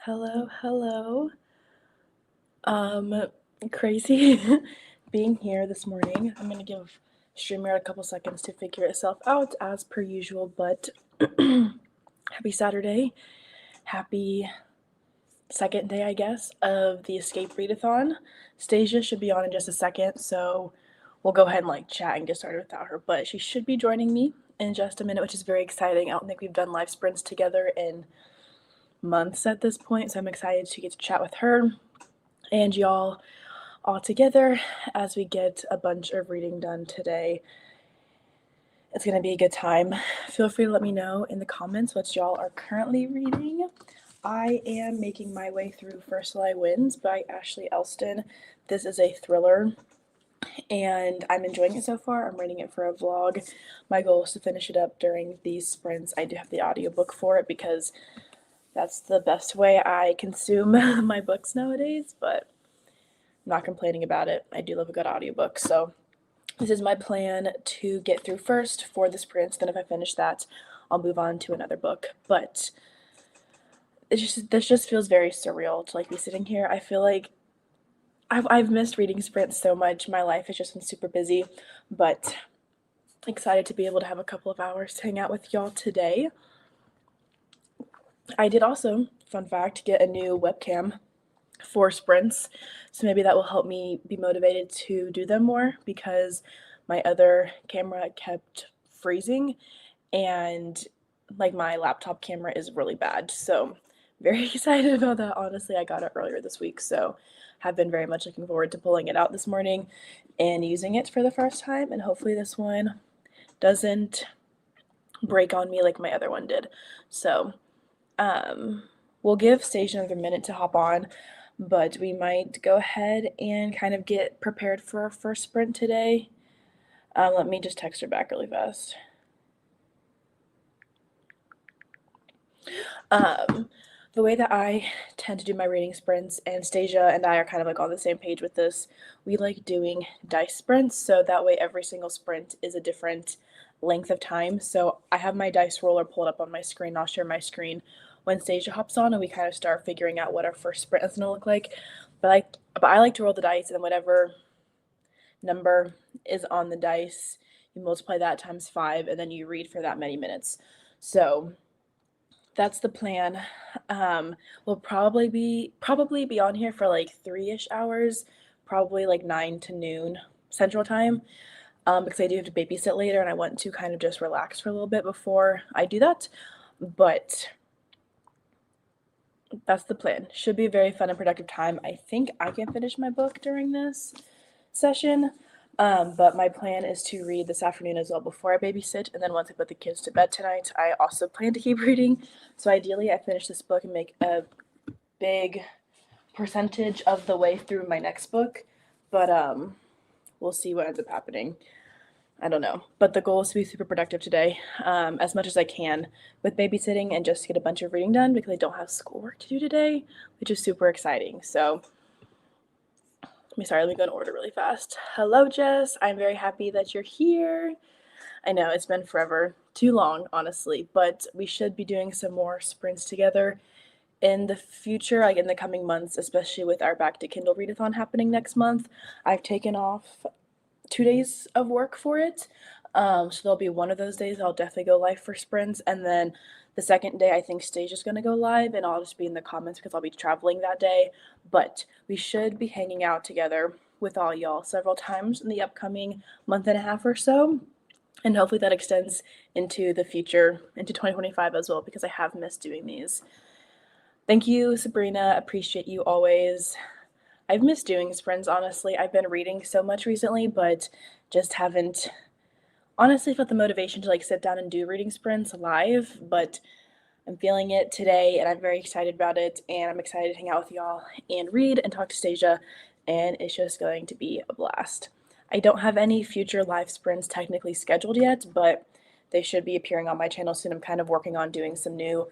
Hello, hello. Um, Crazy being here this morning. I'm gonna give StreamYard a couple seconds to figure itself out as per usual, but happy Saturday. Happy second day, I guess, of the Escape Readathon. Stasia should be on in just a second, so we'll go ahead and chat and get started without her, but she should be joining me in just a minute, which is very exciting. I don't think we've done live sprints together in months at this point, so I'm excited to get to chat with her and y'all all together as we get a bunch of reading done today. It's going to be a good time. Feel free to let me know in the comments what y'all are currently reading. I am making my way through First Lie Wins by Ashley Elston. This is a thriller and I'm enjoying it so far. I'm reading it for a vlog. My goal is to finish it up during these sprints. I do have the audiobook for it because that's the best way I consume my books nowadays, but I'm not complaining about it. I do love a good audiobook, so this is my plan to get through first for the sprints. Then if I finish that, I'll move on to another book. But this just feels very surreal to be sitting here. I feel like I've missed reading sprints so much. My life has just been super busy, but excited to be able to have a couple of hours to hang out with y'all today. I did also, fun fact, get a new webcam for sprints, so maybe that will help me be motivated to do them more because my other camera kept freezing and my laptop camera is really bad, so very excited about that. Honestly, I got it earlier this week, so have been very much looking forward to pulling it out this morning and using it for the first time, and hopefully this one doesn't break on me like my other one did. So we'll give Stage another minute to hop on, but we might go ahead and kind of get prepared for our first sprint today. Let me just text her back really fast. The way that I tend to do my reading sprints, and Stasia and I are kind of on the same page with this, we like doing dice sprints, so that way every single sprint is a different length of time. So I have my dice roller pulled up on my screen. I'll share my screen when Stasia hops on and we kind of start figuring out what our first sprint is going to look like. But I like to roll the dice, and whatever number is on the dice, you multiply that times 5, and then you read for that many minutes. So that's the plan. We'll probably be on here for 3-ish hours, probably 9 to noon Central Time, because I do have to babysit later and I want to kind of just relax for a little bit before I do that. But that's the plan. Should be a very fun and productive time. I think I can finish my book during this session. But my plan is to read this afternoon as well before I babysit, and then once I put the kids to bed tonight, I also plan to keep reading. So ideally, I finish this book and make a big percentage of the way through my next book, but we'll see what ends up happening. I don't know, but the goal is to be super productive today, as much as I can with babysitting and just get a bunch of reading done because I don't have schoolwork to do today, which is super exciting. So let me go in order really fast. Hello, Jess. I'm very happy that you're here. I know it's been forever, too long, honestly, but we should be doing some more sprints together in the future, in the coming months, especially with our Back to Kindle Readathon happening next month. I've taken off 2 days of work for it, so there'll be one of those days I'll definitely go live for sprints, and then the second day I think Stasia's going to go live, and I'll just be in the comments because I'll be traveling that day. But we should be hanging out together with all y'all several times in the upcoming month and a half or so, and hopefully that extends into the future, into 2025 as well, because I have missed doing these. Thank you, Sabrina. Appreciate you always. I've missed doing sprints, honestly. I've been reading so much recently, but just haven't honestly felt the motivation to sit down and do reading sprints live, but I'm feeling it today and I'm very excited about it, and I'm excited to hang out with y'all and read and talk to Stasia, and it's just going to be a blast. I don't have any future live sprints technically scheduled yet, but they should be appearing on my channel soon. I'm kind of working on doing some new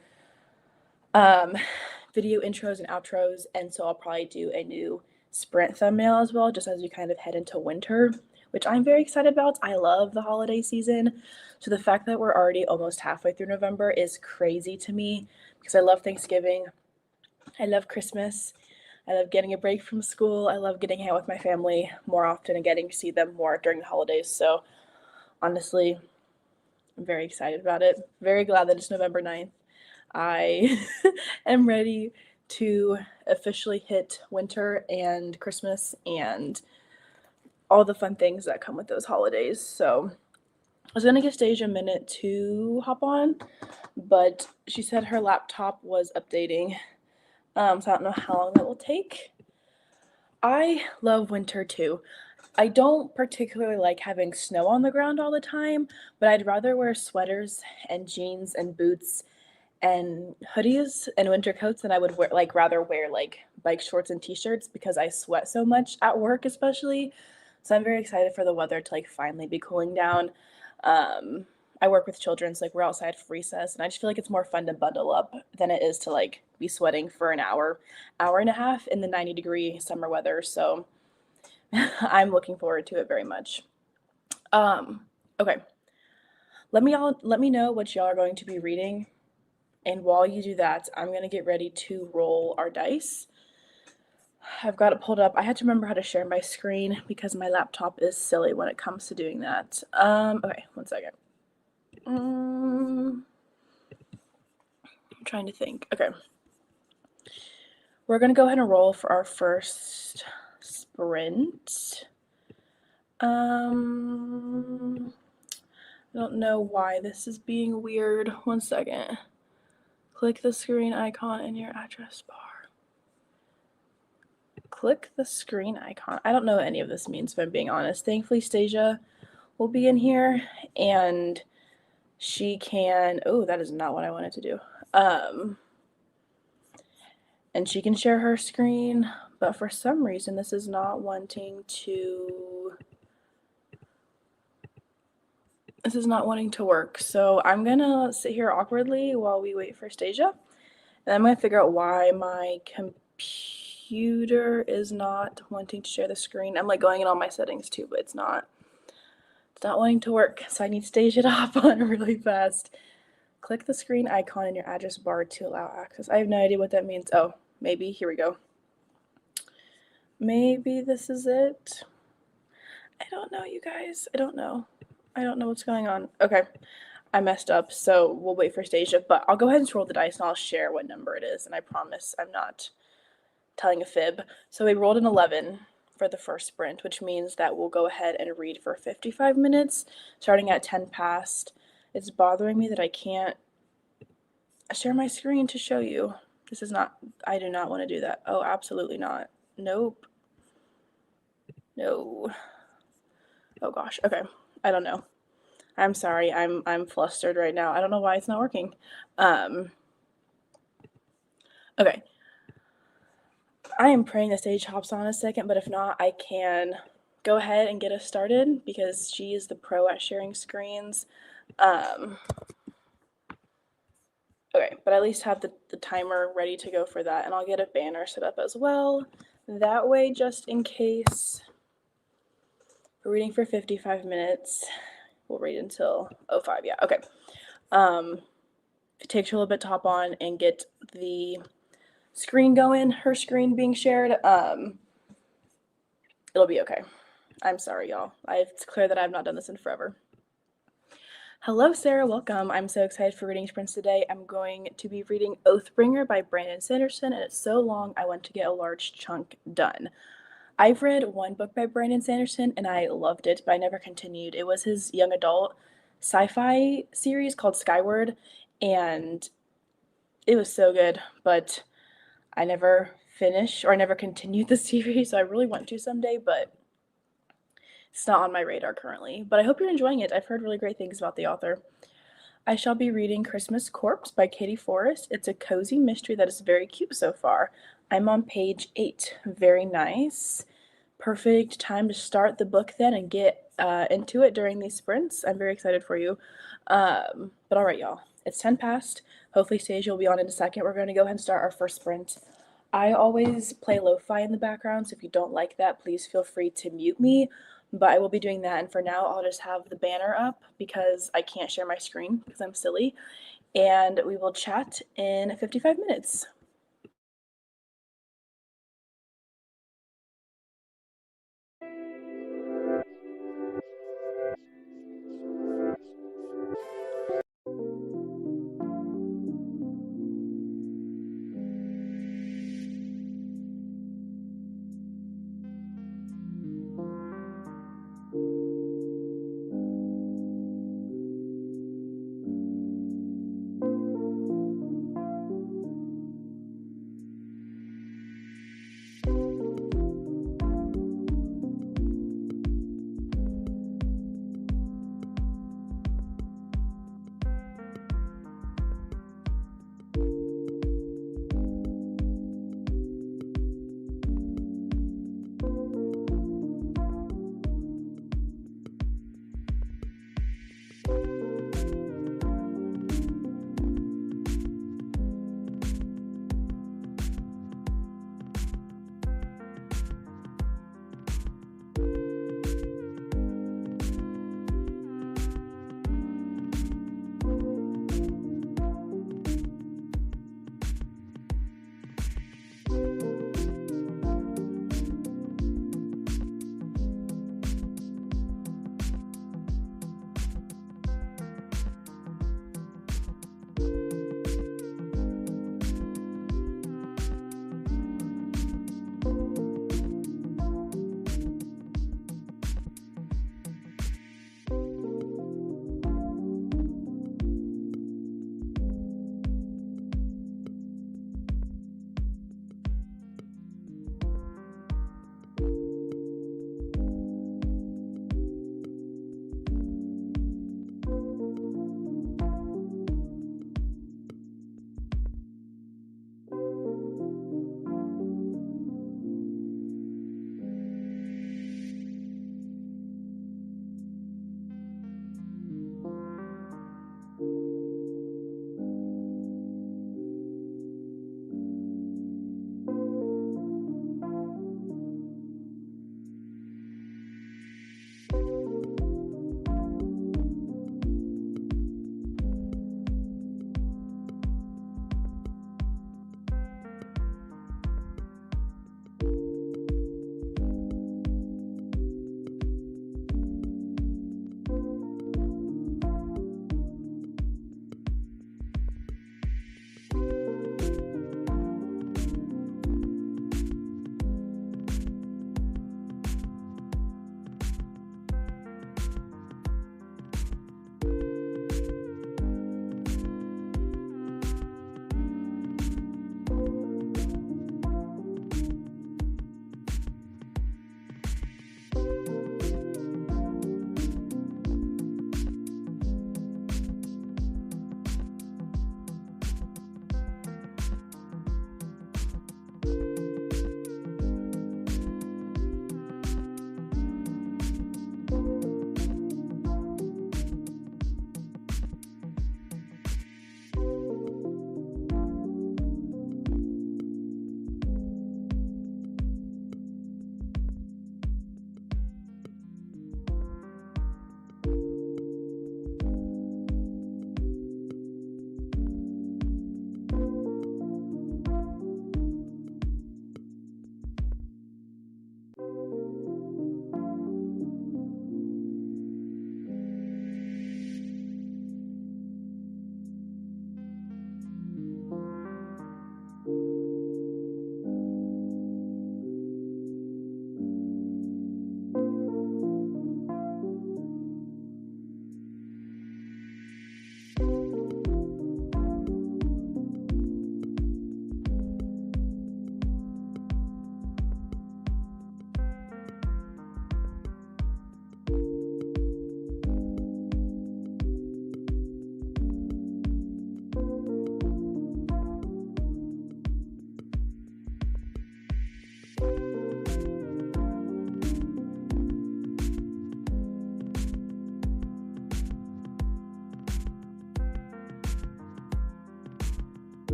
video intros and outros, and so I'll probably do a new sprint thumbnail as well, just as we kind of head into winter, which I'm very excited about. I love the holiday season, so the fact that we're already almost halfway through November is crazy to me because I love Thanksgiving. I love Christmas. I love getting a break from school. I love getting out with my family more often and getting to see them more during the holidays. So honestly, I'm very excited about it. Very glad that it's November 9th. I am ready to officially hit winter and Christmas and all the fun things that come with those holidays. So I was gonna give Stasia a minute to hop on, but she said her laptop was updating. So I don't know how long that will take. I love winter too. I don't particularly like having snow on the ground all the time, but I'd rather wear sweaters and jeans and boots and hoodies and winter coats than I would rather wear like bike shorts and t-shirts because I sweat so much at work especially. So I'm very excited for the weather to like finally be cooling down. Um, I work with children, so like we're outside for recess, and I just feel like it's more fun to bundle up than it is to like be sweating for an hour and a half in the 90-degree summer weather. So I'm looking forward to it very much. Okay. Let me know what y'all are going to be reading. And while you do that, I'm going to get ready to roll our dice. I've got it pulled up. I had to remember how to share my screen because my laptop is silly when it comes to doing that. Okay, one second. I'm trying to think. Okay. We're going to go ahead and roll for our first sprint. I don't know why this is being weird. One second. Click the screen icon in your address bar. Click the screen icon. I don't know what any of this means, if I'm being honest. Thankfully, Stasia will be in here, and she can. Oh, that is not what I wanted to do. And she can share her screen, but for some reason, this is not wanting to. This is not wanting to work. So I'm gonna sit here awkwardly while we wait for Stasia, and I'm gonna figure out why my computer is not wanting to share the screen. I'm like going in all my settings too, but it's not wanting to work. So I need Stasia to hop on really fast. Click the screen icon in your address bar to allow access. I have no idea what that means. Oh, maybe. Here we go. Maybe this is it. I don't know, you guys. I don't know. I don't know what's going on. Okay. I messed up, so we'll wait for Stasia, but I'll go ahead and roll the dice and I'll share what number it is, and I promise I'm not telling a fib. So we rolled an 11 for the first sprint, which means that we'll go ahead and read for 55 minutes, starting at 10 past. It's bothering me that I can't share my screen to show you. This is not, I do not want to do that. Oh, absolutely not. Nope. No. Oh gosh, okay. I don't know. I'm sorry, I'm flustered right now. I don't know why it's not working. Okay. I am praying the stage hops on a second, but if not, I can go ahead and get us started because she is the pro at sharing screens. Okay, but I at least have the timer ready to go for that, and I'll get a banner set up as well. That way, just in case we're reading for 55 minutes, we'll read until 05, yeah, okay. It takes you a little bit to hop on and get the screen going, her screen being shared, it'll be okay. I'm sorry, y'all. It's clear that I've not done this in forever. Hello, Sarah. Welcome. I'm so excited for reading sprints today. I'm going to be reading Oathbringer by Brandon Sanderson, and it's so long I want to get a large chunk done. I've read one book by Brandon Sanderson, and I loved it, but I never continued. It was his young adult sci-fi series called Skyward, and it was so good, but I never finished or I never continued the series, so I really want to someday, but it's not on my radar currently. But I hope you're enjoying it. I've heard really great things about the author. I shall be reading Christmas Corpse by Katie Forrest. It's a cozy mystery that is very cute so far. I'm on page 8. Very nice. Perfect time to start the book then and get into it during these sprints. I'm very excited for you. But all right, y'all. It's 10 past. Hopefully Stasia will be on in a second. We're going to go ahead and start our first sprint. I always play lo-fi in the background, so if you don't like that, please feel free to mute me. But I will be doing that, and for now, I'll just have the banner up because I can't share my screen because I'm silly. And we will chat in 55 minutes.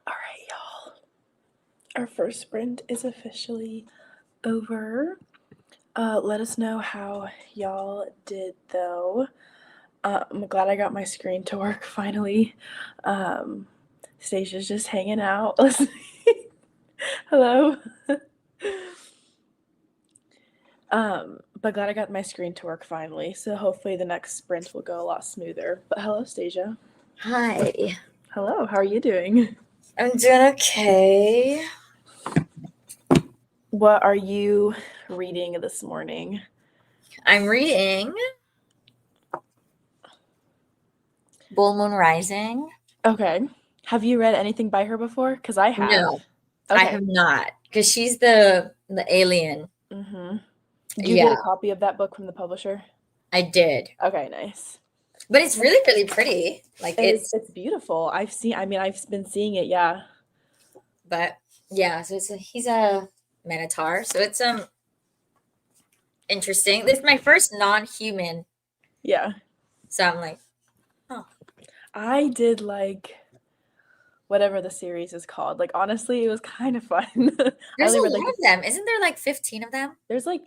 Alright, y'all. Our first sprint is officially over. Let us know how y'all did, though. I'm glad I got my screen to work finally. Stasia's just hanging out. Hello. But glad I got my screen to work finally. So hopefully the next sprint will go a lot smoother. But hello, Stasia. Hi. Hello. How are you doing? I'm doing okay. What are you reading this morning? I'm reading Bull Moon Rising. Okay. Have you read anything by her before? Because I have. No, I Okay. have not. Because she's the alien. Mm-hmm. Did you get Yeah, a copy of that book from the publisher? I did. Okay, nice. But it's really, really pretty. Like It's beautiful. I've been seeing it, yeah. but yeah, so he's a Minotaur. So it's interesting. This is my first non-human. Yeah. So I'm like, oh. I did like whatever the series is called. Like honestly, it was kind of fun. I There's only a read like lot of them. Isn't there like 15 of them? there's like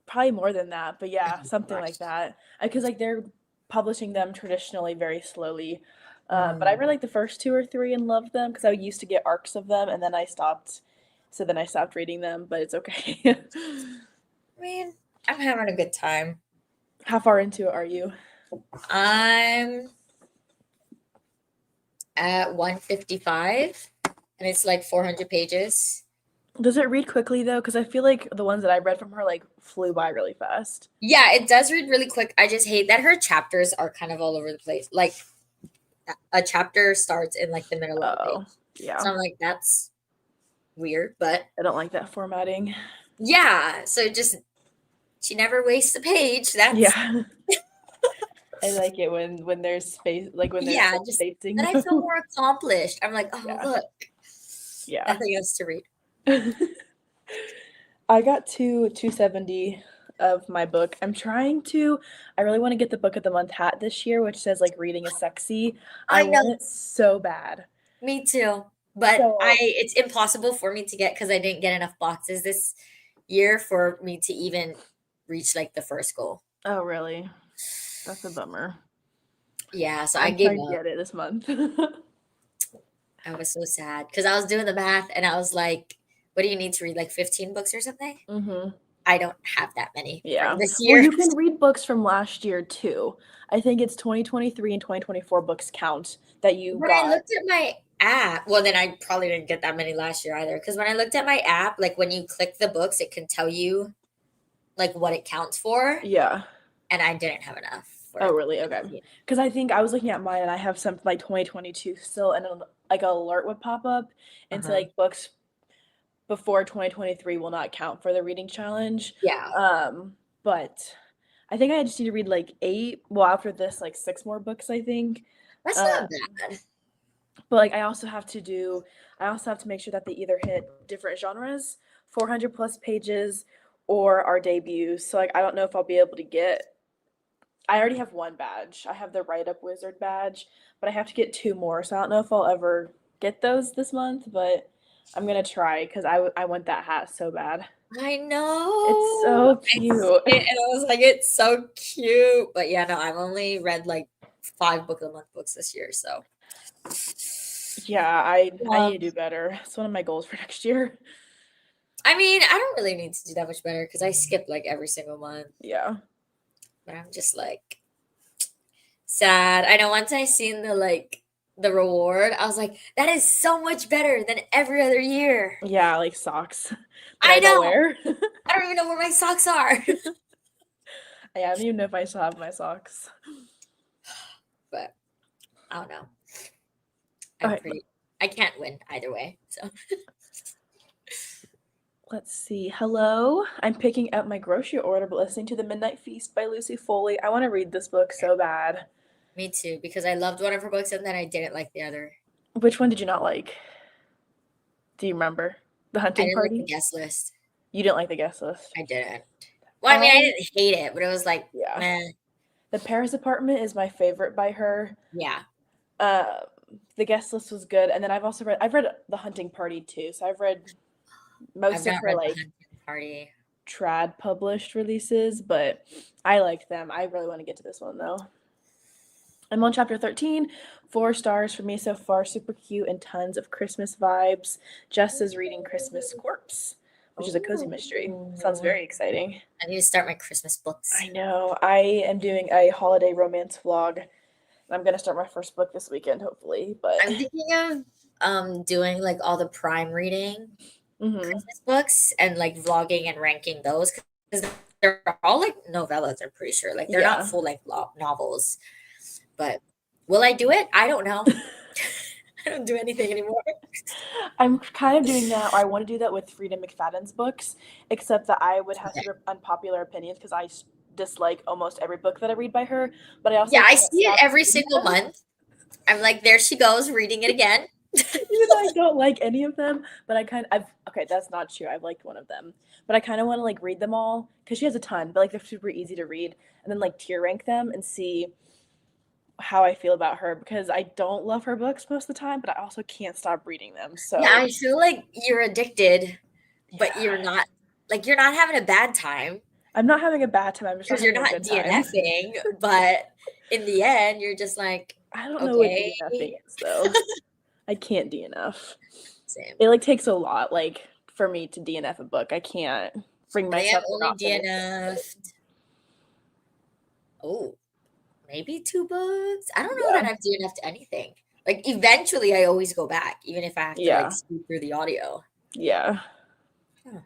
probably more than that, but yeah, Oh something gosh. like that. Because like they're publishing them traditionally very slowly. But I Mm. read like the first two or three and loved them because I used to get arcs of them and then I stopped. So then I stopped reading them, but it's okay. I mean, I'm having a good time. How far into it are you? I'm at 155 and it's like 400 pages. Does it read quickly though? Because I feel like the ones that I read from her like flew by really fast. Yeah, it does read really quick. I just hate that her chapters are kind of all over the place. Like a chapter starts in like the middle of the page. Oh, yeah. So I'm like, that's weird. But I don't like that formatting. yeah, so just she never wastes a page. That's Yeah. I like it when there's space, like when there's yeah, full just then spacing. I feel more accomplished. I'm like, oh Yeah. look, Yeah. nothing else to read. I got to 270 of my book. I really want to get the book of the month hat this year, which says like reading is sexy. I I know. want it so bad. Me too. But So, it's impossible for me to get because I didn't get enough boxes this year for me to even reach like the first goal. oh really? That's a bummer. Yeah, so I I'm gave trying to up. get it this month. I was so sad because I was doing the math and I was like, what do you need to read? Like 15 books or something? Mhm. I don't have that many from Yeah. this Well, year. you can read books from last year too. I think it's 2023 and 2024 books count that you When I got. looked at my app, well, then I probably didn't get that many last year either. Because when I looked at my app, like when you click the books, it can tell you like what it counts for. Yeah. And I didn't have enough Oh, for really? Okay. 15. Because I think I was looking at mine and I have some from, like 2022 still, and like an alert would pop up and say Uh-huh. like books before 2023 will not count for the reading challenge. Yeah, But I think I just need to read like eight. Well, after this, like six more books, I think. that's Um, not bad. but like I also have to make sure that they either hit different genres, 400 plus pages, or our debuts. So like I don't know if I'll be able to get. I already have one badge. I have the Write Up Wizard badge, but I have to get two more. So I don't know if I'll ever get those this month, but I'm gonna try because I want that hat so bad. I It's know. so I see cute. it and I was like, it's so cute. But yeah, no, I've only read like 5 book of the month books this year. So Yeah, I need um, to do better. It's one of my goals for next year. I mean, I don't really need to do that much better because I skip like every single month. Yeah. But I'm just like sad. I know once I seen the reward, I was like, that is so much better than every other year. Yeah, like socks that I I don't know. wear. I don't even know where my socks are. I don't even know if I still have my socks. But I don't know. All I'm right, pretty I can't win either way. So let's see. Hello. I'm picking up my grocery order but listening to The Midnight Feast by Lucy Foley. I want to read this book so bad. me too, because I loved one of her books and then I didn't like the other. Which one did you not like? Do you remember? The I Hunting didn't like the Party? guest list. You didn't like the guest list. I didn't. Well, I mean, I I didn't hate it, but it was like, Yeah. meh. The Paris Apartment is my favorite by her. Yeah. Um, the guest list was good, and then I've read The Hunting Party too. So I've read I've most of not her read the like Hunting Party. trad published releases, but I like them. I really want to get to this one though. I'm on chapter 13. 4 stars for me so far. Super cute and tons of Christmas vibes. Jess is reading Christmas Corpse, which is a cozy mystery. Sounds Ooh. very exciting. I need to start my Christmas books. I know. I am doing a holiday romance vlog. I'm gonna start my first book this weekend, hopefully. But I'm thinking of doing like all the Prime reading mhm. Christmas books and like vlogging and ranking those because they're all like novellas. I'm pretty sure like they're not Yeah. full length novels. But will I do it? I don't know. I don't do anything anymore. I'm kind of doing that. I want to do that with Frida McFadden's books, except that I would have Okay. super unpopular opinions because dislike almost every book that I read by her. But I also Yeah, I can't see it stop every reading single them. month. I'm like, there she goes, reading it again. Even though I don't like any of them, but I've okay, that's not true. I've liked one of them, but I kind of want to like read them all because she has a ton, but like they're super easy to read, and then like tier rank them and see how I feel about her because I don't love her books most of the time, but I also can't stop reading them. Yeah, So I feel like you're addicted, but yeah, you're not having a bad time I'm not having a bad time. I'm just not because you're having a not good time. DNFing, but in the end, you're just like, I don't know what okay, DNFing is though. I can't DNF. same. It like takes a lot like for me to DNF a book. I can't bring I think I've myself to only not finish it. DNF'd, oh, maybe 2 books. I don't know that Yeah. I've DNF'd anything. Like eventually I always go back, even if I have to like Yeah. speak through the audio. Yeah. Huh.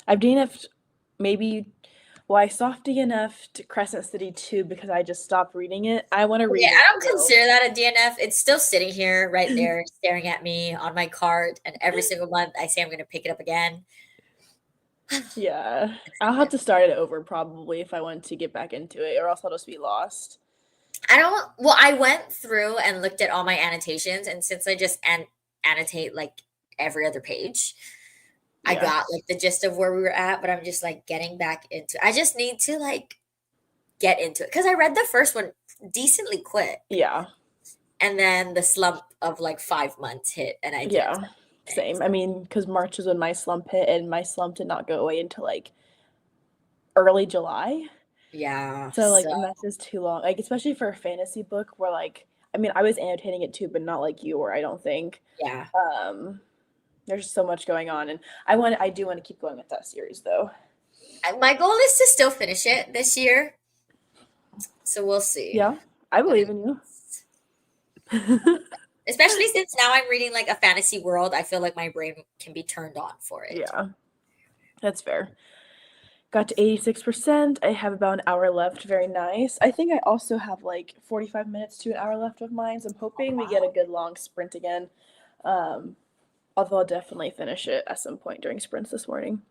I've DNF'd maybe well, I soft DNF'd Crescent City 2 because I just stopped reading it. I want to Okay, read it I don't still. consider that a DNF. It's still sitting here, right there, staring at me on my cart, and every single month I say I'm gonna pick it up again. Yeah. It's I'll like have that. to start it over probably if I want to get back into it, or else I'll just be lost. I don't. Well, I went through and looked at all my annotations, and since I just annotate like every other page, I Yeah. got like the gist of where we were at. But I'm just like getting back into. I just need to like get into it because I read the first one decently quick, Yeah. and then the slump of like 5 months hit, and I didn't Yeah. start anything. Same. I mean, because March is when my slump hit, and my slump did not go away until like early July. Yeah. So like, and that's just too long. Like, especially for a fantasy book where like, I mean, I was annotating it too, but not like you were, I don't think. Yeah. Um, there's so much going on, and I do want to keep going with that series though. My goal is to still finish it this year, so we'll see. Yeah, I But believe in you. especially since now I'm reading like a fantasy world, I feel like my brain can be turned on for it. Yeah, that's fair. Got to 86%. I have about an hour left. Very nice. I think I also have like 45 minutes to an hour left of mine, so I'm Oh, hoping we get a wow. good long sprint again. Um, although I'll definitely finish it at some point during sprints this morning.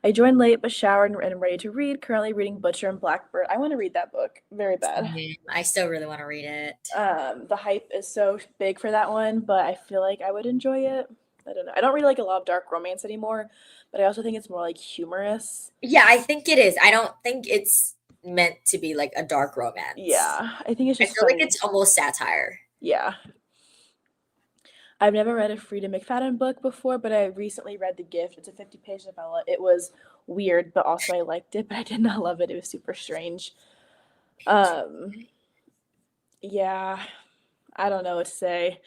I joined late but showered and am ready to read. Currently reading Butcher and Blackbird. I want to read that book very bad. I still really want to read it. The hype is so big for that one, but I feel like I would enjoy it. I don't know. I don't read like a lot of dark romance anymore, but I also think it's more like humorous. Yeah, I think it is. I don't think it's meant to be like a dark romance. Yeah, I think it's I just feel like funny. it's almost satire. Yeah. I've never read a Frida McFadden book before, but I recently read The Gift. It's a 50-page novella. It was weird, but also I liked it, but I did not love it. It was super strange. Um, yeah, I don't know what to say.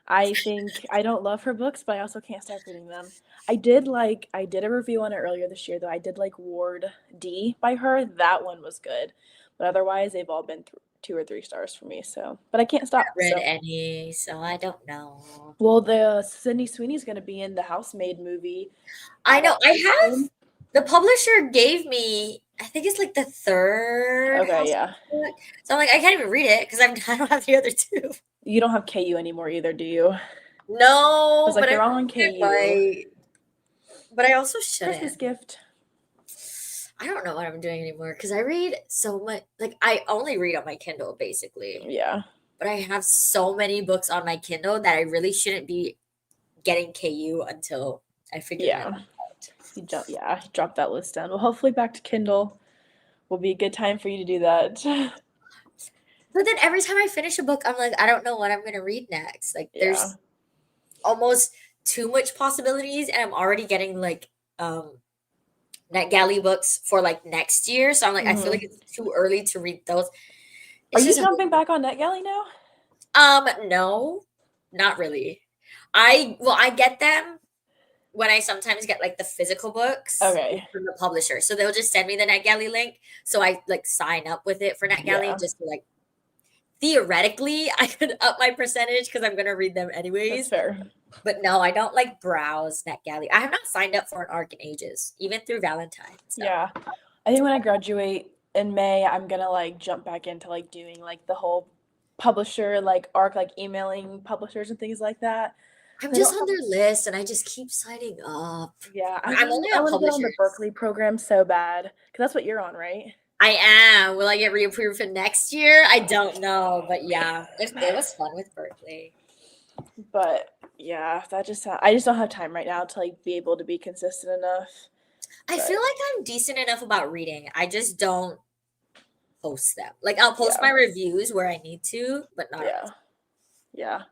I think I don't love her books, but I also can't stop reading them. I did a review on it earlier this year though. I did like Ward D by her. That one was good. But otherwise they've all been 2 or 3 stars for me, so but I can't I stop. haven't read So any, so I don't know. well the Sydney Sweeney's gonna be in the Housemaid movie I know I have adaptation. the publisher gave me, I think it's like the third Okay, house yeah. book. So I'm like, I can't even read it because I don't have the other two. You don't have KU anymore either, do you? No, Because like but they're I'm all on thinking KU. like, but I also Christmas shouldn't. gift. I don't know what I'm doing anymore because I read so much. Like I only read on my Kindle basically, Yeah. but I have so many books on my Kindle that I really shouldn't be getting KU until I figure my Yeah. life out. Yeah, drop that list down. Well, hopefully back to Kindle will be a good time for you to do that. But then every time I finish a book, I'm like, I don't know what I'm gonna read next. Like Yeah. there's almost too much possibilities, and I'm already getting like NetGalley books for like next year. So I'm like, I feel like Hmm. it's too early to read those. Are It's you just jumping back on NetGalley now? no, not really. I get them when I sometimes get like the physical books Okay. from the publisher. So they'll just send me the NetGalley link. So I like sign up with it for NetGalley Yeah, just to like theoretically I could up my percentage because I'm gonna read them that's anyways. fair. But no, I don't like browse NetGalley. I have not signed up for an ARC in ages, even through Valentine stuff. Yeah. I think when I graduate in May, I'm gonna like jump back into like doing like the whole publisher like arc like emailing publishers and things like that. I'm 'Cause I just don't on have their list and I just keep signing up. yeah, I'm only I on want to get on the publishers. Berkeley program so bad because that's what you're on, right? I am. Will I get reapproved for next year? I don't know, but yeah, it was fun with Berkeley. But yeah, I just don't have time right now to like be able to be consistent enough. I But feel like I'm decent enough about reading. I just don't post them. Like I'll post yeah, my reviews where I need to, but not yeah, always. yeah.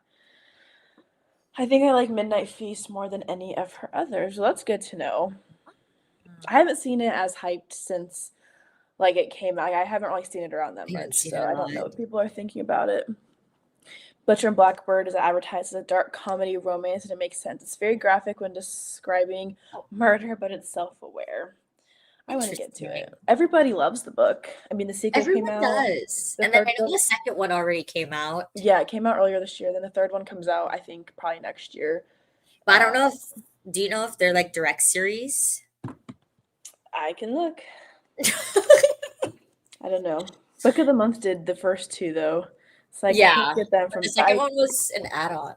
I think I like Midnight Feast more than any of her others. So that's good to know. I haven't seen it as hyped since like it came out. I haven't really seen it around that I haven't much, seen so it a I don't lot. know if people are thinking about it. Butcher and Blackbird is advertised as a dark comedy romance, and it makes sense. It's very graphic when describing murder, but it's self-aware. I want to get to Interesting. it. Everybody loves the book. I mean, the sequel came Everyone out. does. The And then third I know book, the second one already came out, yeah, it came out earlier this year. Then the third one comes out, I think, probably next year. but I don't know Um, if do you know if they're like direct series? I can look. I don't know. Book of the Month did the first two though, so I can't Yeah, get them but from. the But second one was an add-on.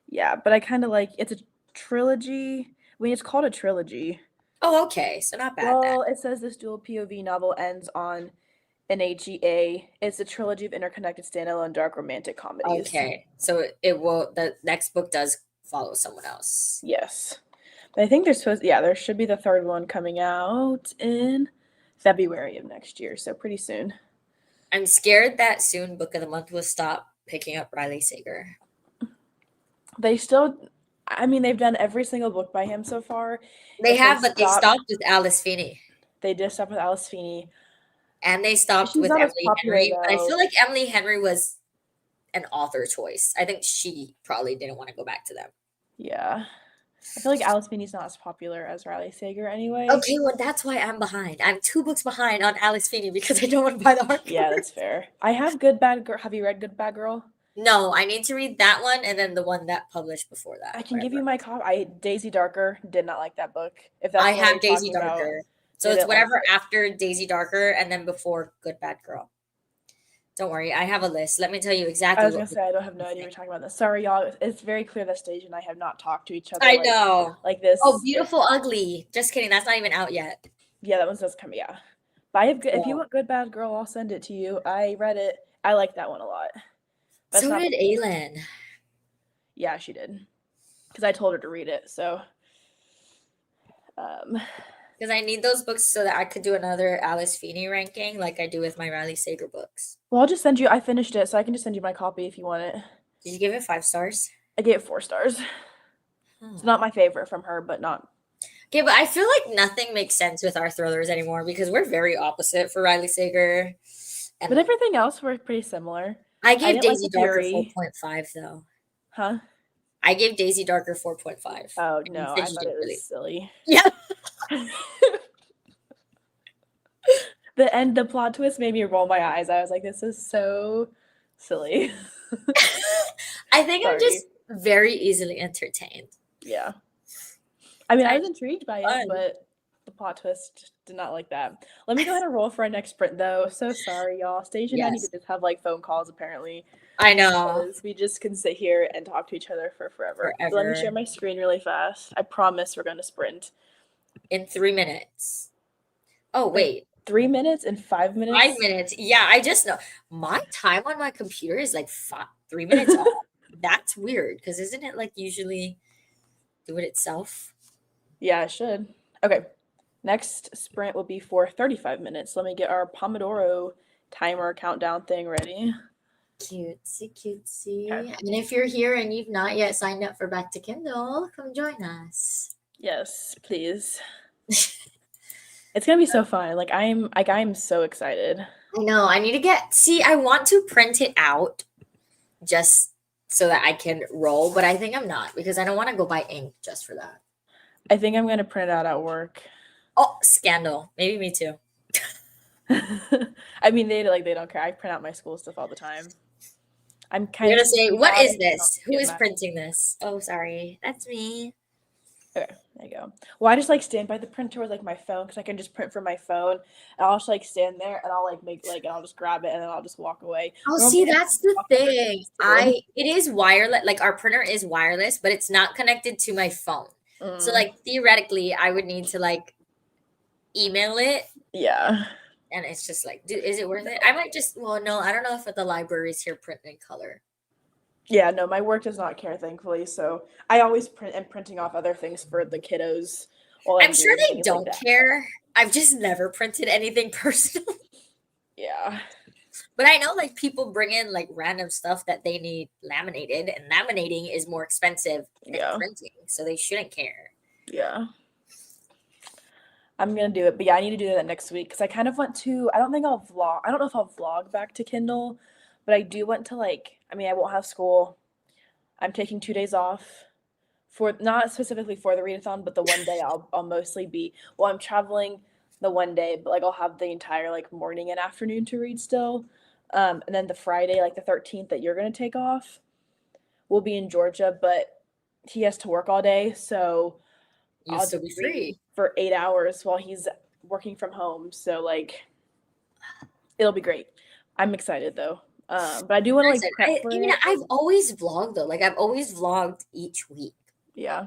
yeah, but I kind of like it's a trilogy. I mean, it's called a trilogy. Oh, okay, so not bad then. Well, it says this dual POV novel ends on an AGA. It's a trilogy of interconnected standalone dark romantic comedies. Okay, so it will. The next book does follow someone else. Yes. But I think there's supposed yeah, there should be the third one coming out in February of next year, so pretty soon. I'm scared that soon Book of the Month will stop picking up Riley Sager. They still I mean, they've done every single book by him so far. They If they have, but they stop, stopped with Alice Finney. they did stuff with Alice Feeney. And they stopped She's with not as Emily popular Henry. But I though. feel like Emily Henry was an author choice. I think she probably didn't want to go back to them. Yeah. I feel like Alice Feeney's not as popular as Riley Sager anyway. Okay, well, that's why I'm behind. I'm 2 books behind on Alice Finney because I don't want to buy the Yeah, hardcover. that's fair. I have Good Bad Girl. Have you read Good Bad Girl? No, I need to read that one and then the one that published before that. I can give you Whatever. my copy. Daisy Darker did not like that book. If that's I the one you're have Daisy talking about, Darker. So it's didn't like whatever it. after Daisy Darker and then before Good Bad Girl. Don't worry, I have a list. Let me tell you I exactly was what gonna say I don't have no idea what you're talking about. This. Sorry, y'all. It's very clear that Stage and I have not talked to each other I know. like Oh, this. Beautiful Ugly. Just kidding. That's not even out yet. Yeah, that one does come. Yeah, but I have good. If you So, want Good Bad Girl, I'll send it to you. I read it. I like that one a lot. But it's so not. did Aylin. Yeah, she did. Because I told her to read it. So, um, Because I need those books so that I could do another Alice Feeney ranking like I do with my Riley Sager books. well, I'll just send you. I finished it, so I can just send you my copy if you want it. Did you give it 5 stars? I gave it 4 stars. It's not my favorite from her, but not. Okay, but I feel like nothing makes sense with our thrillers anymore because we're very opposite for Riley Sager. But And everything else were pretty similar. I gave didn't like Daisy the Darker Fury. 4.5 though. Huh? I gave Daisy Darker 4.5. Oh And you no, said I you thought didn't it really. was silly. Yeah. The end, the plot twist made me roll my eyes. I was like, this is so silly. I think I'm Sorry. just very easily entertained. Yeah. I mean, I I was intrigued by fun. it, but the plot twist did not like that. Let me go ahead and roll for our next sprint, though. So sorry, y'all. Station, I need to Yes. just have like phone calls apparently I know. because we just can sit here and talk to each other for forever. So let me Forever. share my screen really fast. I promise we're going to sprint. In 3 minutes. Oh, Wait. wait. 3 minutes and 5 minutes? 5 minutes. Yeah, I just know. My time on my computer is like 3 minutes off. That's weird because isn't it like usually do it itself? Yeah, I should. Okay. Next sprint will be for 35 minutes. Let me get our Pomodoro timer countdown thing ready. Cutesy, cutesy. Okay. And if you're here and you've not yet signed up for Back to Kindle, come join us. Yes, please. It's gonna be so fun. Like I'm so excited. I know. I need to see, I want to print it out just so that I can roll, but I think I'm not because I don't want to go buy ink just for that. I think I'm gonna print it out at work. Oh, scandal. Maybe me too. I mean, they don't care. I print out my school stuff all the time. I'm kind You're of gonna say, what mad is I don't this? Who get is mad. printing this? Oh, sorry. That's me. Okay, there you go. Well, I just like stand by the printer with like my phone because I can just print from my phone, and I'll just like stand there and I'll like make like and I'll just grab it and then I'll just walk away. Oh, Normally, see, I have that's to the walk over thing. too. It is wireless, like our printer is wireless, but it's not connected to my phone. So Mm, like theoretically, I would need to like email it, yeah. and it's just like, is it worth it? I might just, well, no, I don't know if the libraries here print in color. Yeah, no, my work does not care, thankfully. So I always print and printing off other things for the kiddos while I'm I'm sure doing they things like don't that. care. I've just never printed anything personal. Yeah. But I know like people bring in like random stuff that they need laminated, and laminating is more expensive than Yeah. printing, so they shouldn't care. Yeah. I'm gonna do it, but yeah, I need to do that next week because I kind of want to. I don't think I'll vlog. I don't know if I'll vlog back to Kindle, but I do want to like. I mean, I won't have school. I'm taking 2 days off for not specifically for the readathon, but the one day I'll mostly be. Well, I'm traveling the one day, but like I'll have the entire like morning and afternoon to read still. And then the Friday, like the 13th, that you're gonna take off, we'll be in Georgia, but he has to work all day, so You'll I'll still just be read free. for 8 hours while he's working from home. So like it'll be great. I'm excited though. But I do want to like prep for it. I've always vlogged though. Like I've always vlogged each week. Yeah.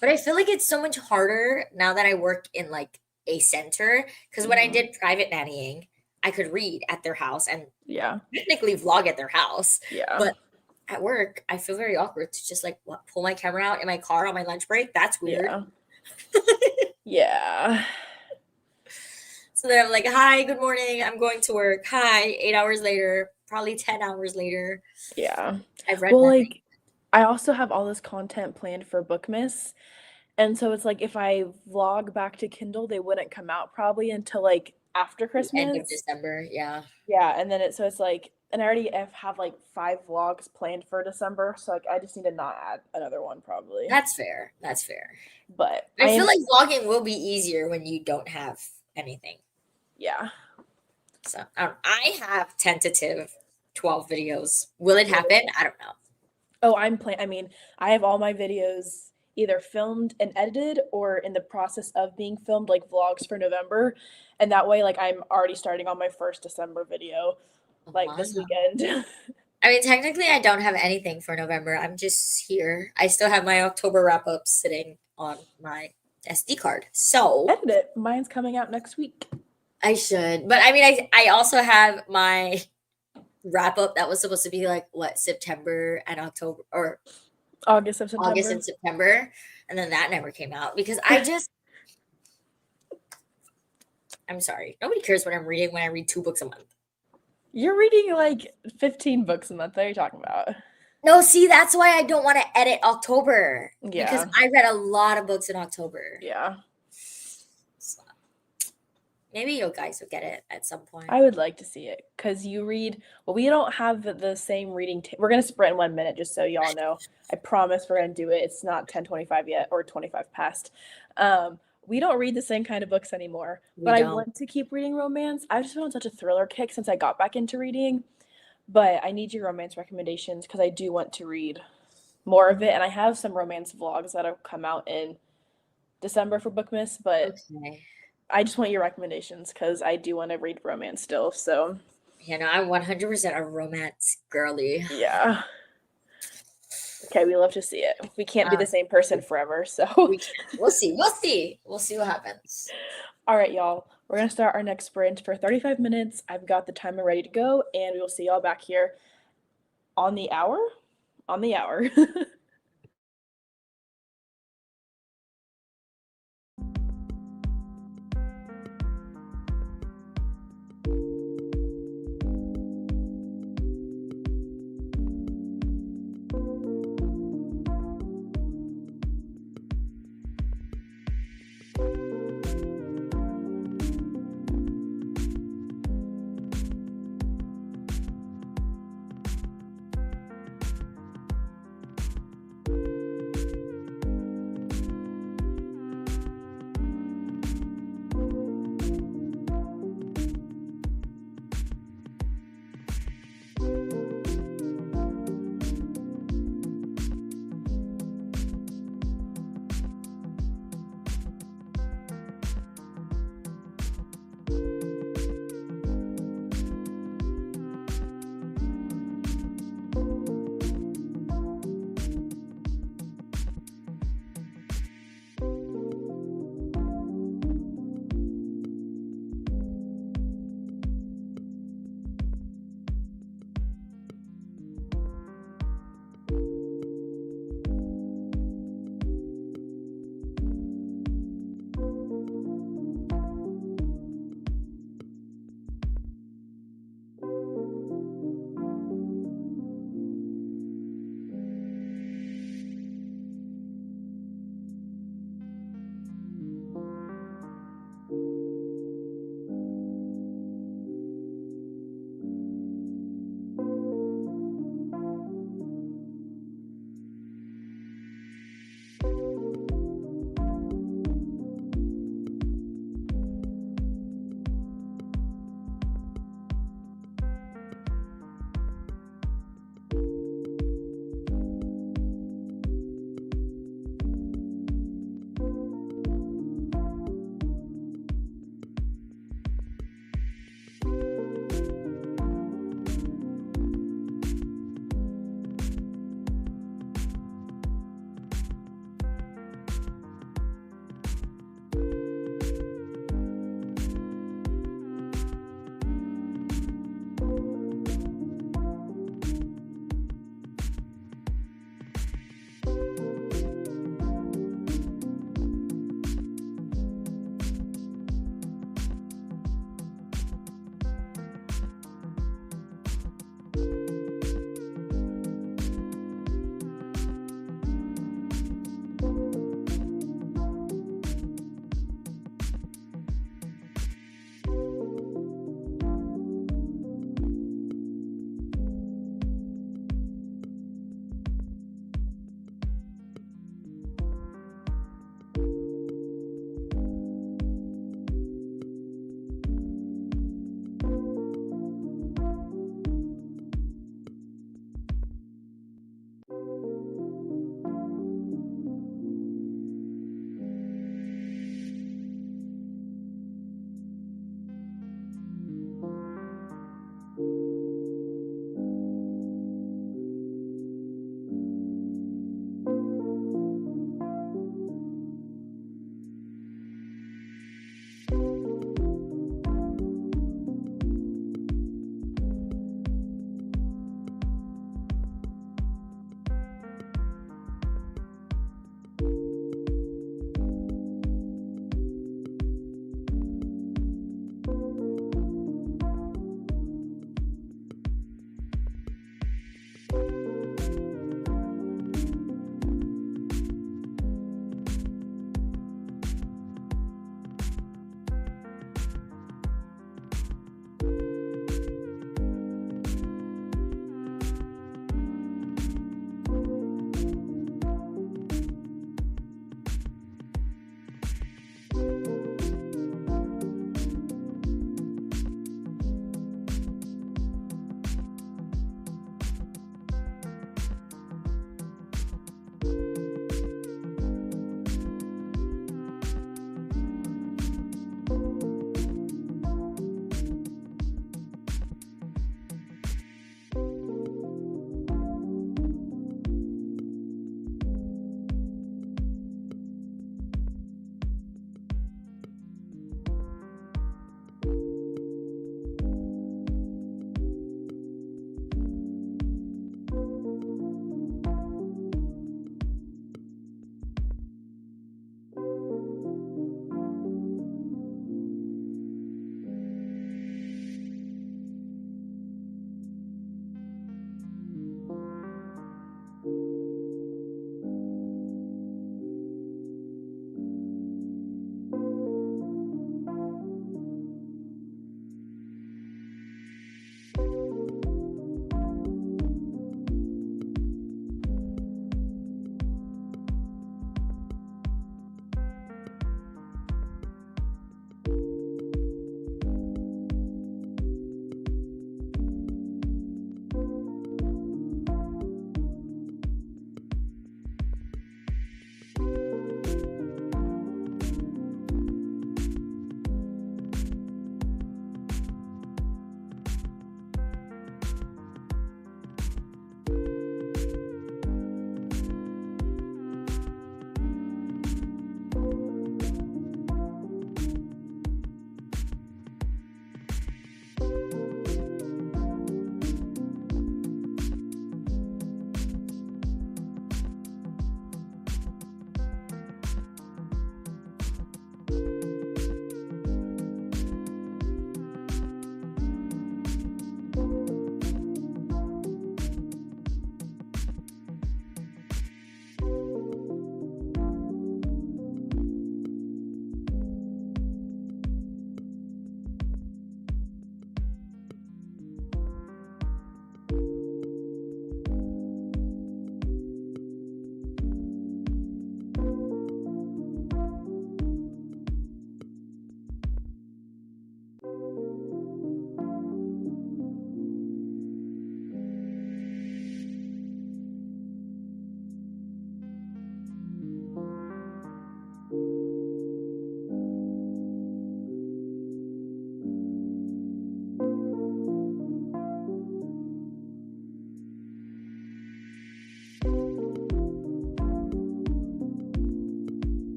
But I feel like it's so much harder now that I work in like a center. Because when I Mhm. did private nannying, I could read at their house and Yeah. technically vlog at their house. Yeah. But at work, I feel very awkward to just like pull my camera out in my car on my lunch break. That's weird. Yeah. Yeah. So then I'm like, hi, good morning. I'm going to work. Hi, 8 hours later, probably 10 hours later. Yeah. I've read Well, nothing. like I also have all this content planned for Bookmas. And so it's like if I vlog back to Kindle, they wouldn't come out probably until like after The end of Christmas. December. Yeah. Yeah, and then so it's like and I already have like 5 vlogs planned for December, so like I just need to not add another one probably. That's fair. That's fair. But I I feel am like vlogging will be easier when you don't have anything. yeah. So I have tentative 12 videos. Will it happen? I don't know. Oh, I mean, I have all my videos either filmed and edited or in the process of being filmed, like vlogs for November. And that way, like I'm already starting on my first December video, like Wow. this weekend. I mean, technically, I don't have anything for November. I'm just here. I still have my October wrap up sitting on my SD card. So Edit it. Mine's coming out next week. I should. But I mean, I also have my wrap up that was supposed to be like what, September and October, or August of August September. and September. And then that never came out because I just, I'm sorry. Nobody cares what I'm reading when I read 2 books a month. You're reading like 15 books a month. What are you talking about? No, see, that's why I don't want to edit October. Because Yeah. I read a lot of books in October. Yeah. So, maybe you guys will get it at some point. I would like to see it because you read. Well, we don't have the same reading. We're gonna sprint in 1 minute, just so y'all know. I promise we're gonna do it. It's not 10:25 yet or 25 past. We don't read the same kind of books anymore, but I want to keep reading romance. I've just been on such a thriller kick since I got back into reading. But I need your romance recommendations because I do want to read more of it, and I have some romance vlogs that'll come out in December for Bookmas, but Okay. I just want your recommendations because I do want to read romance still. So You know, I'm 100% a romance girly. yeah. Okay, we love to see it. We can't be the Um, same person forever, so we can. We'll see. We'll see. We'll see what happens. all right, y'all. We're gonna start our next sprint for 35 minutes. I've got the timer ready to go, and we will see y'all back here on the hour. On the hour.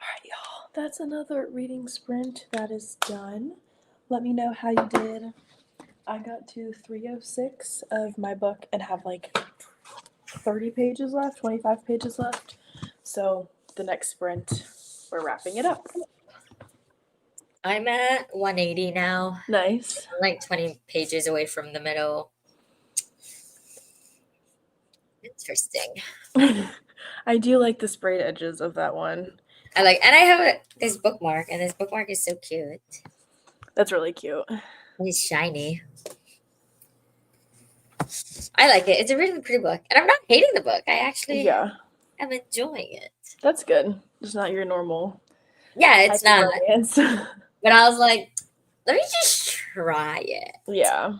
right, y'all. That's another reading sprint that is done. Let me know how you did. I got to 306 of my book and have like 30 pages left, 25 pages left. So the next sprint, we're wrapping it up. I'm at 180 now. Nice. I'm like 20 pages away from the middle. Interesting. I do like the sprayed edges of that one. And I have this bookmark, and this bookmark is so cute. That's really cute. It's shiny. I like it. It's a really pretty book, and I'm not hating the book. I actually Yeah, am enjoying it. that's good. It's not your normal Yeah, it's type of not. romance. But I was like, let me just try it. Yeah.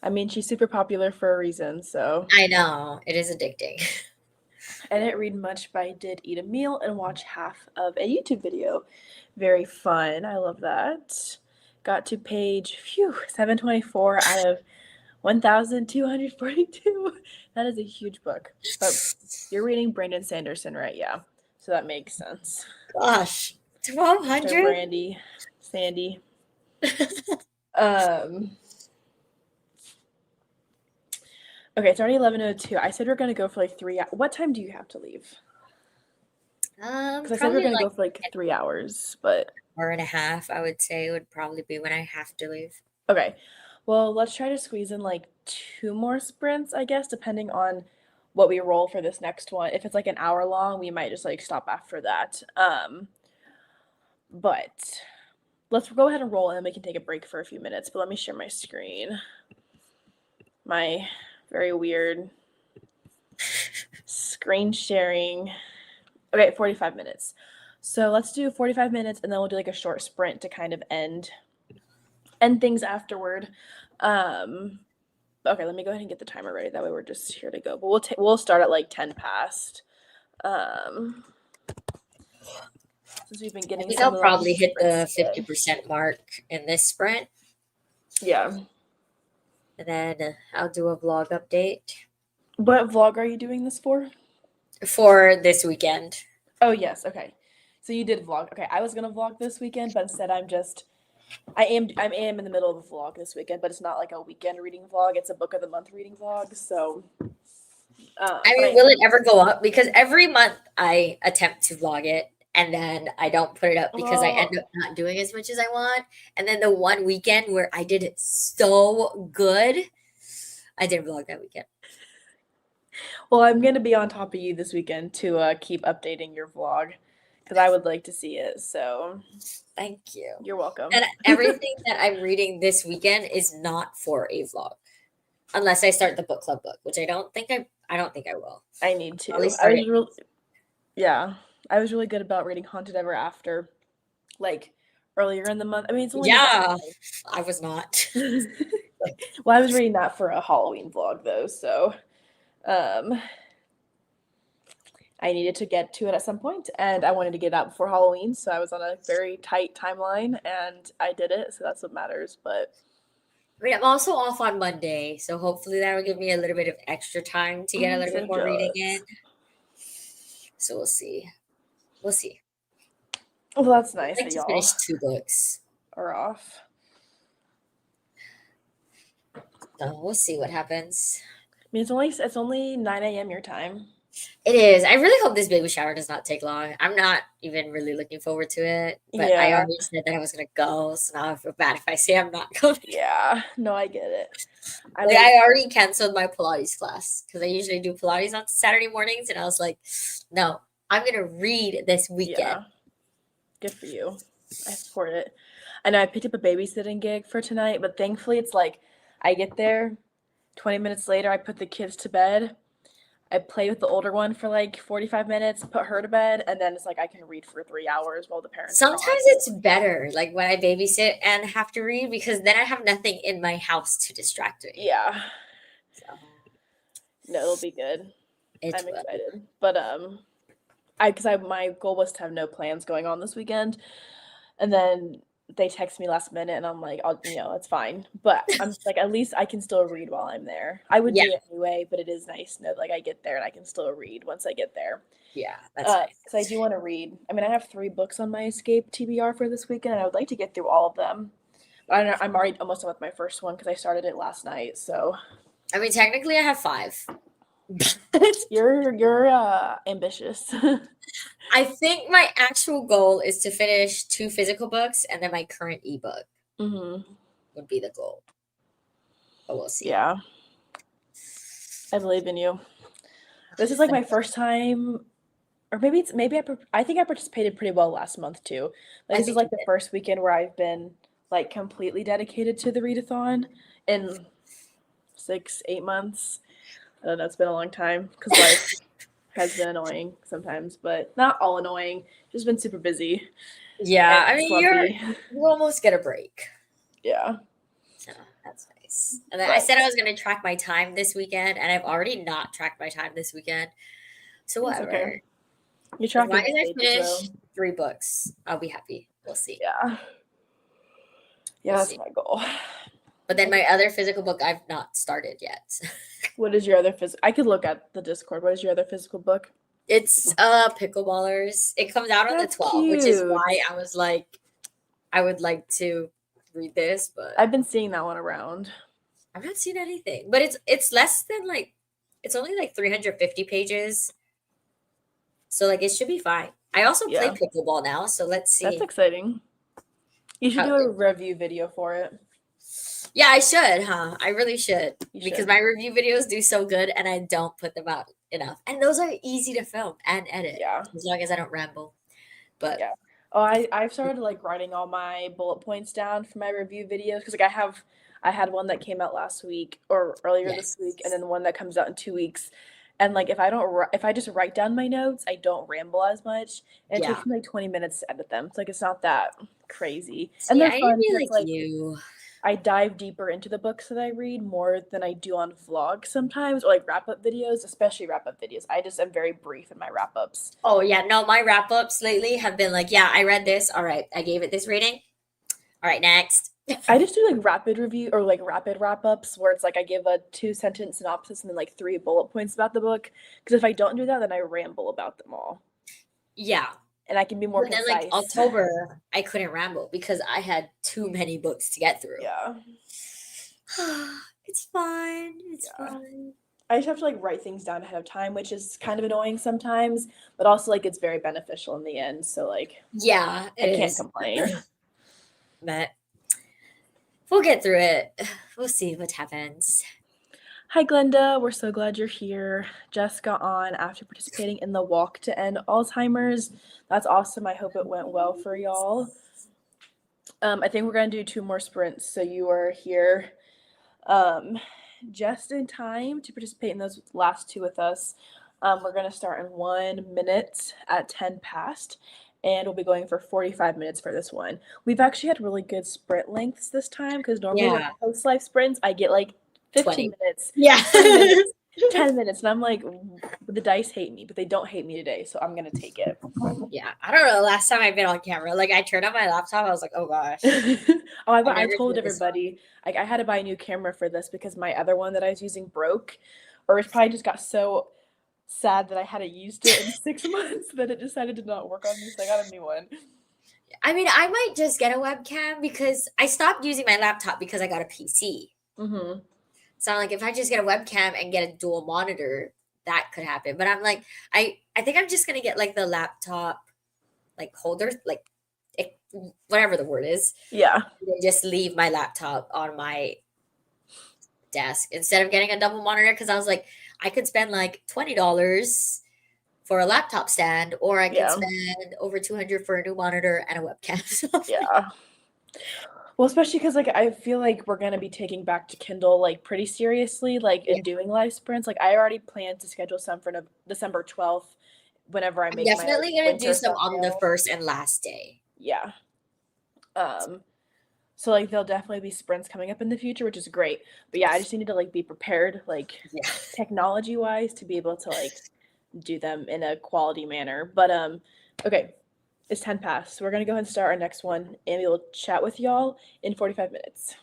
I mean, she's super popular for a reason, so. I know it is addicting. I didn't read much, but I did eat a meal and watch half of a YouTube video. Very fun. I love that. Got to page 724 out of 1,242. That is a huge book. But you're reading Brandon Sanderson, right? Yeah. So that makes sense. Gosh, Mr. 1,200. Brandy, Sandy. Okay, it's already 11:02. I said we're gonna go for like 3 hours. What time do you have to leave? Because I said we we're Probably gonna like go for like 3 hours, but an hour and a half. I would say would probably be when I have to leave. okay. Well, let's try to squeeze in like 2 more sprints, I guess, depending on what we roll for this next one. If it's like an hour long, we might just like stop after that. But let's go ahead and roll and we can take a break for a few minutes. But let me share my screen. My very weird screen sharing. Okay, 45 minutes. So let's do 45 minutes and then we'll do like a short sprint to kind of end things afterward. Okay, let me go ahead and get the timer ready. That way we're just here to go. But we'll start at like 10 past. Since we've been I getting think some I'll of probably hit the sprints today. 50% mark in this sprint, Yeah. and then I'll do a vlog update What vlog are you doing this for? for this weekend. Oh yes, okay. So you did vlog. Okay, I was gonna vlog this weekend, but instead I am in the middle of a vlog this weekend, but it's not like a weekend reading vlog. It's a book of the month reading vlog. So I mean, will it ever go up? Because every month I attempt to vlog it, and then I don't put it up because I end up not doing as much as I want. And then the one weekend where I did it so good, I didn't vlog that weekend. Well, I'm gonna be on top of you this weekend to keep updating your vlog because I would like to see it. So Thank you. you're welcome. And everything that I'm reading this weekend is not for a vlog, unless I start the book club book, which I don't think I will. I need to. Probably start it. I was really good about reading Haunted Ever After, like earlier in the month. I mean, it's only Yeah, I was not. well, I was reading that for a Halloween vlog though, so I needed to get to it at some point, and I wanted to get it out before Halloween, so I was on a very tight timeline, and I did it, so that's what matters. But I mean, I'm also off on Monday, so hopefully that will give me a little bit of extra time to get a little so bit more reading jealous. in. So we'll see. We'll see. Well, that's nice I'd like that to y'all finish 2 books. are off. So we'll see what happens. I mean, it's only 9 a.m. your time. It is. I really hope this baby shower does not take long. I'm not even really looking forward to it. But I Yeah. already said that I was gonna go, so now I feel bad if I say I'm not going. Yeah, no, I get it. I already canceled my Pilates class because I usually do Pilates on Saturday mornings, and I was like, no, I'm gonna read this weekend. Yeah. Good for you. I support it. I know I picked up a babysitting gig for tonight, but thankfully it's like I get there, 20 minutes later, I put the kids to bed. I play with the older one for like 45 minutes, put her to bed, and then it's like I can read for 3 hours while the parents are Sometimes gone. it's better, like when I babysit and have to read, because then I have nothing in my house to distract me. Yeah. So No, it'll be good. I'm excited. But my goal was to have no plans going on this weekend. And then they text me last minute and I'm like, it's fine. But I'm like, at least I can still read while I'm there. I would Yeah. do it anyway, but it is nice to know like I get there and I can still read once I get there. Yeah, that's nice. Because I do want to read. I mean, I have 3 books on my Escape TBR for this weekend, and I would like to get through all of them. I'm already almost done with my first one because I started it last night. So, I mean, technically, I have 5. you're ambitious. I think my actual goal is to finish 2 physical books, and then my current ebook would be the goal. But we'll see. Yeah, I believe in you. This is like my first time, or maybe I think I participated pretty well last month too. Like this is like the first weekend where I've been like completely dedicated to the readathon in 6-8 months. I don't know, it's been a long time because life has been annoying sometimes, but not all annoying. Just been super busy. Yeah, I mean, you almost get a break. Yeah. So that's nice. And then I said I was going to track my time this weekend, and I've already not tracked my time this weekend. So whatever. Okay. You're tracking. As long as I finish 3 books, I'll be happy. We'll see. Yeah. Yeah, that's my goal. But then my other physical book I've not started yet. What is your other physical? I could look at the Discord. What is your other physical book? It's Pickleballers. It comes out on the 12th, which is why I was like, I would like to read this, but I've been seeing that one around. I've not seen anything. But it's less than like, it's only like 350 pages. So like it should be fine. I also play pickleball now, so let's see. That's exciting. You should do a review video for it. Yeah, I should, huh? I really should. Because my review videos do so good and I don't put them out enough. And those are easy to film and edit. Yeah. As long as I don't ramble. But yeah. Oh, I've started like writing all my bullet points down for my review videos because like I had one that came out last week or earlier this week, and then one that comes out in 2 weeks. And like if I just write down my notes, I don't ramble as much. And it takes me like 20 minutes to edit them. It's like it's not that crazy. And they're fun because like I dive deeper into the books that I read more than I do on vlogs sometimes, or like wrap-up videos, especially wrap-up videos. I just am very brief in my wrap-ups. Oh, yeah. No, my wrap-ups lately have been like, yeah, I read this. All right. I gave it this rating. All right, next. I just do like rapid review or like rapid wrap-ups where it's like I give a 2-sentence synopsis and then like 3 bullet points about the book. Because if I don't do that, then I ramble about them all. Yeah. And I can be more concise. Then like October, I couldn't ramble because I had too many books to get through. Yeah. It's fine. It's fine. I just have to like write things down ahead of time, which is kind of annoying sometimes, but also like it's very beneficial in the end. So like yeah, I can't complain. But we'll get through it. We'll see what happens. Hi, Glenda. We're so glad you're here. Jess got on after participating in the Walk to End Alzheimer's. That's awesome. I hope it went well for y'all. I think we're going to do 2 more sprints, so you are here just in time to participate in those last 2 with us. We're going to start in 1 minute at 10 past, and we'll be going for 45 minutes for this one. We've actually had really good sprint lengths this time because normally with post-life sprints, I get like 15 minutes. Yeah. 10 minutes. And I'm like, the dice hate me, but they don't hate me today. So I'm going to take it. Yeah. I don't know. Last time I've been on camera, like I turned on my laptop. I was like, oh gosh. I told everybody like I had to buy a new camera for this because my other one that I was using broke, or it probably just got so sad that I hadn't used it in 6 months that it decided to not work on me. So I got a new one. I mean, I might just get a webcam because I stopped using my laptop because I got a PC. Mm-hmm. So I'm like, if I just get a webcam and get a dual monitor, that could happen. But I'm like, I think I'm just going to get like the laptop, like holder, like whatever the word is. Yeah. And just leave my laptop on my desk instead of getting a double monitor. Cause I was like, I could spend like $20 for a laptop stand, or I could spend over $200 for a new monitor and a webcam. Yeah. Well, especially because like I feel like we're gonna be taking back to Kindle like pretty seriously, like in doing live sprints. Like I already planned to schedule some for December 12th, whenever I make. I'm definitely gonna do some on the first and last day. Yeah. So like there'll definitely be sprints coming up in the future, which is great. But yeah, I just need to like be prepared, like technology wise, to be able to like do them in a quality manner. But okay. It's 10 past. So we're going to go ahead and start our next one, and we'll chat with y'all in 45 minutes.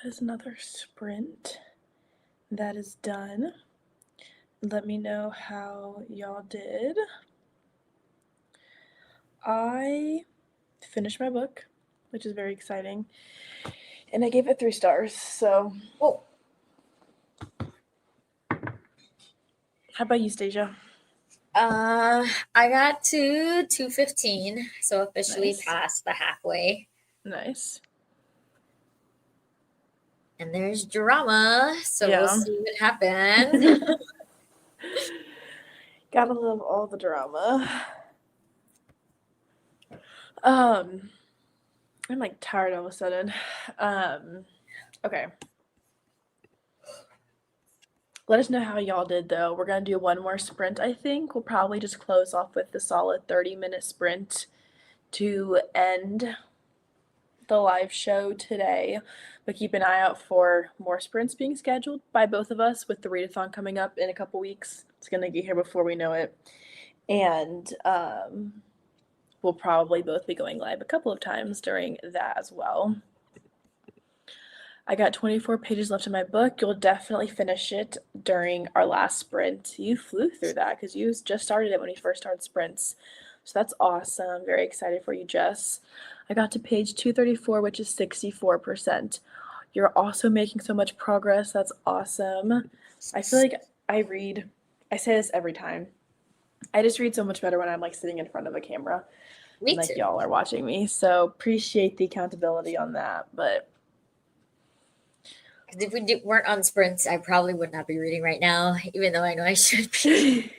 that is another sprint that is done. Let me know how y'all did. I finished my book, which is very exciting, and I gave it 3 stars. So, how about you, Stasia? I got to 215, so officially Nice. past the halfway. Nice. And there's drama, so we'll see what happens. Gotta love all the drama. I'm like tired all of a sudden. Okay. Let us know how y'all did though. We're gonna do one more sprint, I think. We'll probably just close off with the solid 30-minute sprint to end the live show today. But keep an eye out for more sprints being scheduled by both of us with the readathon coming up in a couple weeks. It's gonna get here before we know it. And we'll probably both be going live a couple of times during that as well. I got 24 pages left in my book. You'll definitely finish it during our last sprint. You flew through that because you just started it when you first started sprints. So that's awesome. Very excited for you, Jess. I got to page 234, which is 64%. You're also making so much progress. That's awesome. I feel like I say this every time. I just read so much better when I'm like sitting in front of a camera. Me like too. Y'all are watching me. So appreciate the accountability on that. But because if we weren't on sprints, I probably would not be reading right now, even though I know I should be.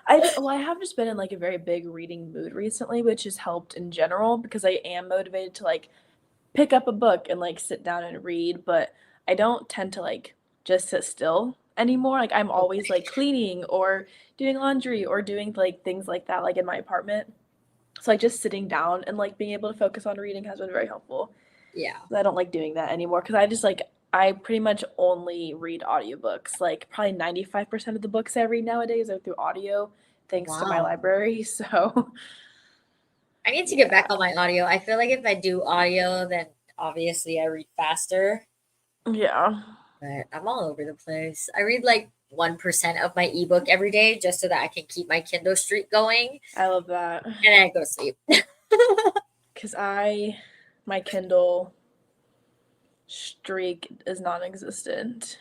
I have just been in like a very big reading mood recently, which has helped in general because I am motivated to like pick up a book and like sit down and read, but I don't tend to like just sit still anymore. Like I'm always like cleaning or doing laundry or doing like things like that like in my apartment. So like just sitting down and like being able to focus on reading has been very helpful. Yeah. I don't like doing that anymore because I pretty much only read audiobooks. Like probably 95% of the books I read nowadays are through audio thanks to my library. So I need to get back on my audio. I feel like if I do audio, then obviously I read faster. Yeah. But I'm all over the place. I read like 1% of my ebook every day just so that I can keep my Kindle streak going. I love that. And then I go to sleep. Because my Kindle streak is non-existent.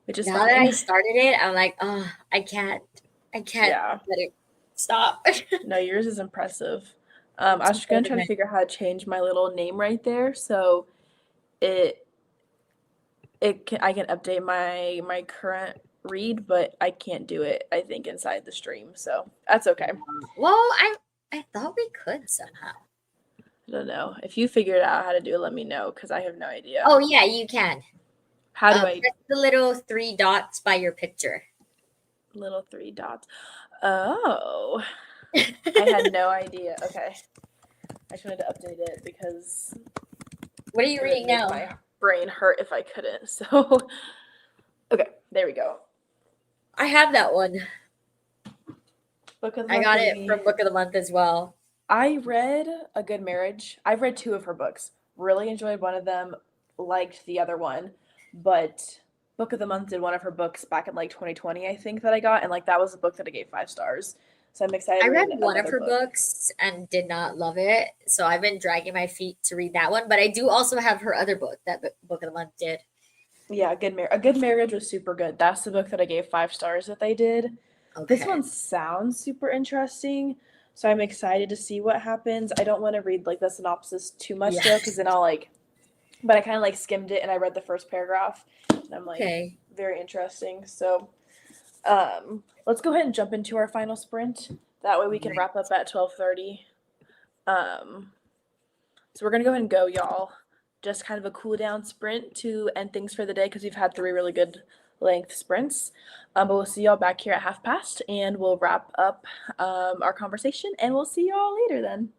Which is now fine. that I started it, I'm like, oh, I can't let it stop. No, yours is impressive. I was just gonna try to figure out how to change my little name right there so I can update my current read, but I can't do it, I think, inside the stream. So that's okay. Well, I thought we could somehow. I don't know. If you figured out how to do it, let me know because I have no idea. Oh yeah, you can. How do I press the little 3 dots by your picture? Little 3 dots. Oh. I had no idea. Okay. I just wanted to update it because what are you reading now? My brain hurt if I couldn't. So okay, there we go. I have that one. Book of the I month got it from Book of the Month as well. I read A Good Marriage. I've read 2 of her books. Really enjoyed one of them, liked the other one. But Book of the Month did one of her books back in like 2020, I think, that I got. And like that was a book that I gave 5 stars. So I'm excited. I read one of her books and did not love it. So I've been dragging my feet to read that one. But I do also have her other book that Book of the Month did. Yeah, A Good Marriage was super good. That's the book that I gave 5 stars that they did. Okay. This one sounds super interesting. So I'm excited to see what happens. I don't want to read like the synopsis too much though, because then I'll like, but I kind of like skimmed it and I read the first paragraph and I'm like, very interesting. So let's go ahead and jump into our final sprint. That way we can wrap up at 12:30. So we're going to go ahead and go, y'all. Just kind of a cool down sprint to end things for the day because we've had 3 really good length sprints. But we'll see y'all back here at 12:30 and we'll wrap up our conversation and we'll see y'all later then.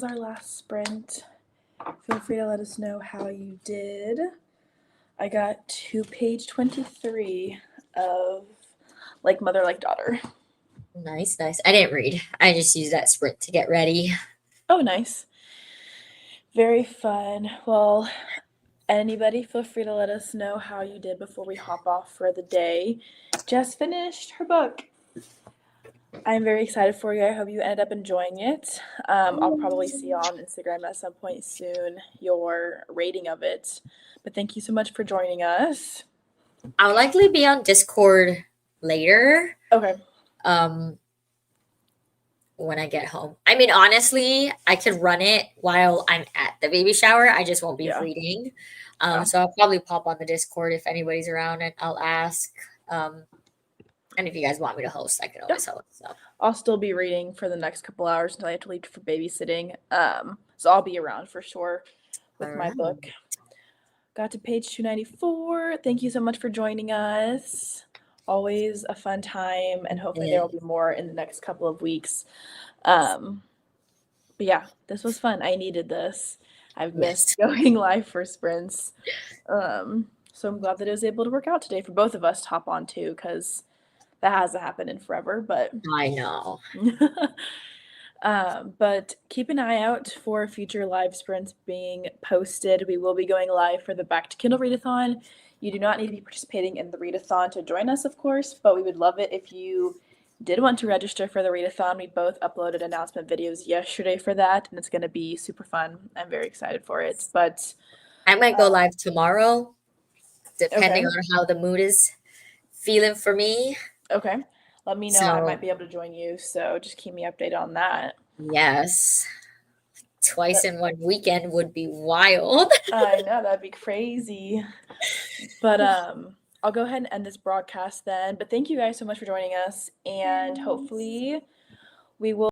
was our last sprint. Feel free to let us know how you did. I got to page 23 of Like Mother, Like Daughter. Nice. I didn't read. I just used that sprint to get ready. Oh, nice. Very fun. Well, anybody, feel free to let us know how you did before we hop off for the day. Jess finished her book. I'm very excited for you. I hope you ended up enjoying it. I'll probably see you on Instagram at some point soon, your rating of it. But thank you so much for joining us. I'll likely be on Discord later. Okay. When I get home. I mean, honestly, I could run it while I'm at the baby shower. I just won't be reading. So I'll probably pop on the Discord if anybody's around and I'll ask. And if you guys want me to host, I can always host. So I'll still be reading for the next couple hours until I have to leave for babysitting. So I'll be around for sure with my book. Got to page 294. Thank you so much for joining us. Always a fun time, and hopefully there will be more in the next couple of weeks. But yeah, this was fun. I needed this. I've missed going live for sprints. So I'm glad that it was able to work out today for both of us to hop on too, because that hasn't happened in forever. But I know. But keep an eye out for future live sprints being posted. We will be going live for the Back to Kindle readathon. You do not need to be participating in the readathon to join us, of course, but we would love it if you did want to register for the readathon. We both uploaded announcement videos yesterday for that, and it's going to be super fun. I'm very excited for it. But I might go live tomorrow, depending on how the mood is feeling for me. Okay. Let me know. I might be able to join you, so just keep me updated on that. Yes. Twice in one weekend would be wild. I know, that'd be crazy. But I'll go ahead and end this broadcast then. But thank you guys so much for joining us, and hopefully we will